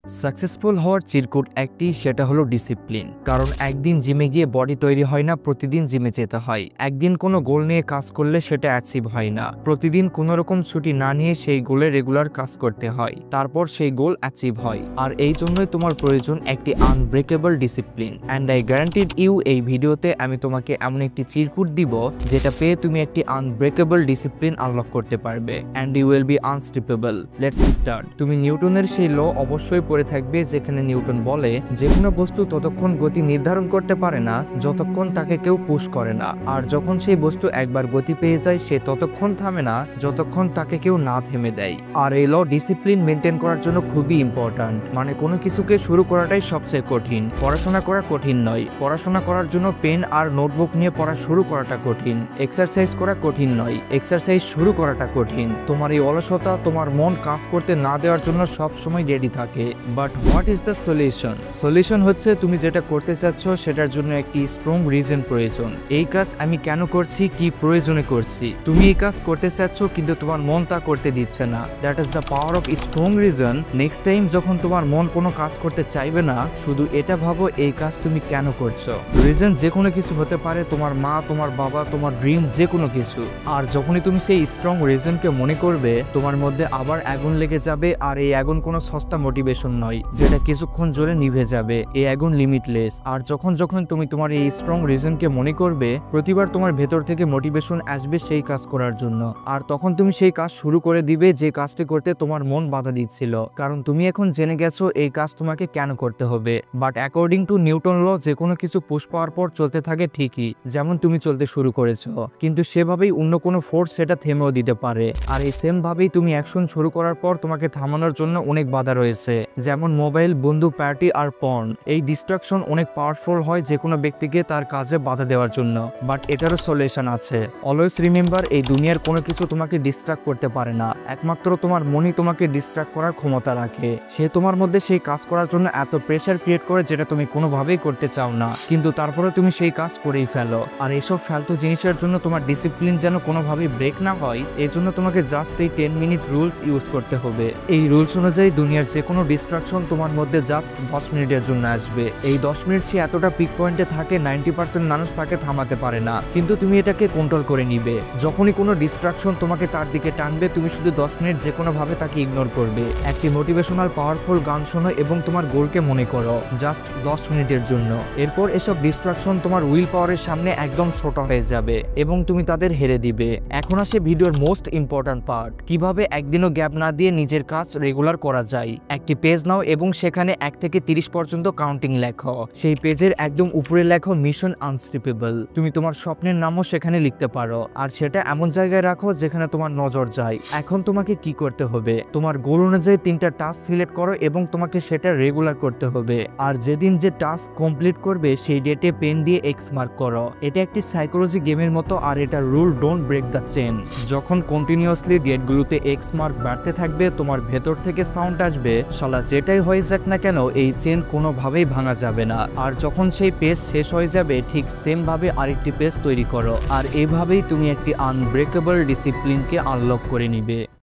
Successful হওয়ার চিরকুট একটি, সেটা হলো ডিসিপ্লিন। কারণ একদিন জিমে গিয়ে বডি তৈরি হয় না, প্রতিদিন জিমে যেতে হয়। একদিন কোনো গোল নিয়ে কাজ করলে সেটা অ্যাচিভ হয় না, প্রতিদিন কোনো রকম ছুটি না নিয়ে সেই গোলে রেগুলার কাজ করতে হয়, তারপর সেই গোল অ্যাচিভ হয়। আর এই জন্যই তোমার প্রয়োজন একটি unbreakable discipline. And I guaranteed you, এই ভিডিওতে আমি তোমাকে এমন একটি চিরকুট দিব যেটা পেয়ে তুমি একটি আনব্রেকেবল ডিসিপ্লিন আনলক করতে পারবে, and you will be unstoppable. Let's start. তুমি নিউটনের সেই ল অবশ্যই পড়ে থাকবে, যেখানে নিউটন বলে যে কোনো বস্তু ততক্ষণ গতি নির্ধারণ করতে পারে না যতক্ষণ তাকে কেউ পুশ করে না, আর যখন সেই বস্তু একবার গতি পেয়ে যায় সে ততক্ষণ থামে না যতক্ষণ তাকে কেউ না থেমে দেয়। আর এই ল ডিসিপ্লিন মেনটেন করার জন্য খুবই ইম্পর্ট্যান্ট। মানে কোনো কিছুকে শুরু করাটাই সবচেয়ে কঠিন, পড়াশোনা করা কঠিন নয়। পড়াশোনা করার জন্য পেন আর নোটবুক নিয়ে পড়া শুরু করাটা কঠিন, এক্সারসাইজ করা কঠিন নয়, এক্সারসাইজ শুরু করাটা কঠিন। তোমার এই অলসতা তোমার মন কাজ করতে না দেওয়ার জন্য সব সময় রেডি থাকে। But what is the solution? Solution হচ্ছে তুমি যেটা করতে চাচ্ছ সেটার জন্য একটি স্ট্রং রিজন প্রয়োজন। এই কাজ আমি কেন করছি, কি প্রয়োজনে করছি। তুমি এই কাজ করতে চাচ্ছ কিন্তু তোমার মন তা করতে দিচ্ছে না। That is the power of strong reason. Next time যখন তোমার মন কোনো কাজ করতে চাইবে না, শুধু এটা ভাবো এই কাজ তুমি কেন করছো। রিজন যে কোনো কিছু হতে পারে, তোমার মা, তোমার বাবা, তোমার ড্রিম, যে কোনো কিছু। আর যখনই তুমি সেই স্ট্রং রিজনকে মনে করবে, তোমার মধ্যে আবার আগুন লেগে যাবে। আর এই আগুন কোনো সস্তা মোটিভেশন নয় যেটা কিছুক্ষণ জোরে নিভে যাবে। এই আগুন লিমিটলেস। আর যখন তুমি তোমার এই স্ট্রং রিজনকে মনে করবে, প্রতিবার তোমার ভেতর থেকে মোটিভেশন আসবে সেই কাজ করার জন্য। আর তখন তুমি সেই কাজ শুরু করে দিবে যে কাজটি করতে তোমার মন বাধা দিচ্ছিল, কারণ তুমি এখন জেনে গেছো এই কাজ তোমাকে কেন করতে হবে। But according to Newton law, যে কোনো কিছু পুশ পাওয়ার পর চলতে থাকে ঠিকই, যেমন তুমি চলতে শুরু করেছো, কিন্তু সেভাবেই অন্য কোনো ফোর্স সেটা থেমেও দিতে পারে। আর এই সেম ভাবেই তুমি অ্যাকশন শুরু করার পর তোমাকে থামানোর জন্য অনেক বাধা রয়েছে, যেমন মোবাইল, বন্ধু, পার্টি আর পর্ন। এই ডিস্ট্রাকশন অনেক পাওয়ারফুল হয় যে কোনো ব্যক্তিকে তার কাজে বাধা দেওয়ার জন্য। বাট এটারও সলিউশন আছে। অলওয়েজ রিমেম্বার, এই দুনিয়ার কোনো কিছু তোমাকে ডিস্ট্রাক্ট করতে পারে না, একমাত্র তোমার মনই তোমাকে ডিস্ট্রাক্ট করার ক্ষমতা রাখে। সে তোমার মধ্যে সেই কাজ করার জন্য এত প্রেশার ক্রিয়েট করে যেটা তুমি কোনোভাবেই করতে চাও না, কিন্তু তারপরে তুমি সেই কাজ করেই ফেলো। আর এইসব ফালতু জিনিসের জন্য তোমার ডিসিপ্লিন যেন কোনোভাবেই ব্রেক না হয়, এই জন্য তোমাকে জাস্ট এই 10 মিনিট রুলস ইউজ করতে হবে। এই রুলস অনুযায়ী দুনিয়ার যে কোনো ডিস্ট্রাকশন তোমার মধ্যে জাস্ট 10 মিনিটের জন্য আসবে। এই 10 মিনিট সে এতটা পিক পয়েন্টে থাকে, 90% মানুষ তাকে থামাতে পারে না, কিন্তু তুমি এটাকে কন্ট্রোল করে নিবে। যখনই কোনো ডিস্ট্রাকশন তোমাকে তার দিকে টানবে, তুমি শুধু 10 মিনিট যে কোনো ভাবে তাকে ইগনোর করবে। একটি মোটিভেশনাল পাওয়ারফুল গান শোনো এবং তোমার গোলকে মনে করো, জাস্ট 10 মিনিটের জন্য। এরপর এসব ডিস্ট্রাকশন তোমার উইল পাওয়ারের সামনে একদম ছোট হয়ে যাবে এবং তুমি তাদের হেরে দিবে। এখন আসে ভিডিওর মোস্ট ইম্পর্ট্যান্ট পার্ট, কিভাবে একদিনও গ্যাপ না দিয়ে নিজের কাজ রেগুলার করা যায়। একটি পেজ নাও এবং সেখানে 1 থেকে 30 পর্যন্ত কাউন্টিং লেখো। সেই পেজের একদম উপরে লেখো মিশন আনস্টপেবল। তুমি তোমার স্বপ্নের নামও সেখানে লিখতে পারো, আর সেটা এমন জায়গায় রাখো যেখানে তোমার নজর যায়। এখন তোমাকে কি করতে হবে? তোমার গোল অনুযায়ী 3টা টাস্ক সিলেক্ট করো এবং তোমাকে সেটা রেগুলার করতে হবে। আর যেদিন যে টাস্ক কমপ্লিট করবে সেই ডেটে পেন দিয়ে এক্স মার্ক করো। এটা একটি সাইকোলজি গেমের মতো, আর এটা rule, don't break the chain. যখন কন্টিনিউয়াসলি ডেটগুলোতে এক্স মার্ক বাড়তে থাকবে, তোমার ভেতর থেকে সাউন্ড আসবে, শালা যেটাই হয়ে যাক না কেন এই চেন কোনোভাবেই ভাঙা যাবে না। আর যখন সেই পেজ শেষ হয়ে যাবে, ঠিক সেম ভাবে আরেকটি পেজ তৈরি করো। আর এভাবেই তুমি একটি আনব্রেকেবল ডিসিপ্লিনকে আনলক করে নিবে।